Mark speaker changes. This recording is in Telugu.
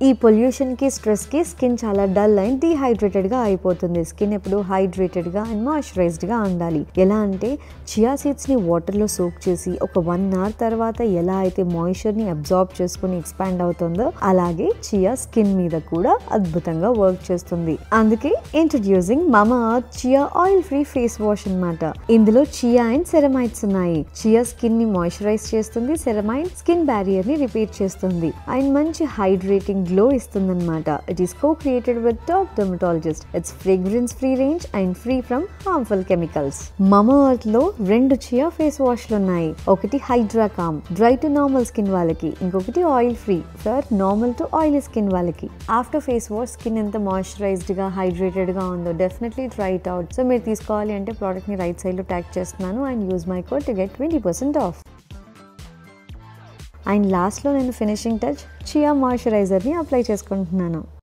Speaker 1: ఈ పొల్యూషన్ కి స్ట్రెస్ కి స్కిన్ చాలా డల్ అండ్ డిహైడ్రేటెడ్ గా అయిపోతుంది. స్కిన్ ఎప్పుడు హైడ్రేటెడ్ గా అండ్ మాయిశ్చరైజ్డ్ గా ఉండాలి. ఎలా అంటే చియా సీడ్స్ ని వాటర్ లో సోక్ చేసి ఒక 1 అవర్ తర్వాత ఎలా అయితే మాయిశ్చర్ ని అబ్జార్బ్ చేసుకుని ఎక్స్పాండ్ అవుతుందో అలాగే చియా స్కిన్ మీద కూడా అద్భుతంగా వర్క్ చేస్తుంది. అందుకే introducing Mamaearth chia oil free face wash అన్నమాట. ఇందులో చియా అండ్ సెరమైడ్స్ ఉన్నాయి. చియా స్కిన్ ని మాయిశ్చరైజ్ చేస్తుంది, సెరమైడ్ స్కిన్ బ్యారియర్ ని రిపేర్ చేస్తుంది అండ్ మంచి హైడ్రేటింగ్ గ్లో ఇస్తుంది అనమాట. It is co-created with top dermatologist. It's fragrance free range and free from harmful chemicals. Mamaearth లో 2 చియా ఫేస్ వాష్లు ఉన్నాయి. ఒకటి hydra calm dry to normal skin వాళ్ళకి, ఇంకొకటి oil free for normal to oily skin వాళ్ళకి. ఆఫ్టర్ ఫేస్ వాష్ స్కిన్ ఎంత మాయిశ్చరైజ్డ్ గా హైడ్రేటెడ్ గా ఉందో definitely try it out. So మీరు తీసుకోవాలి అంటే ప్రోడక్ట్ ని రైట్ సైడ్ లో ట్యాగ్ చేస్తున్నాను and use my code to get 20% off. And last లో నేను ఫినిషింగ్ టచ్ చియా మాయిశ్చరైజర్ ని అప్లై చేసుకుంటున్నాను.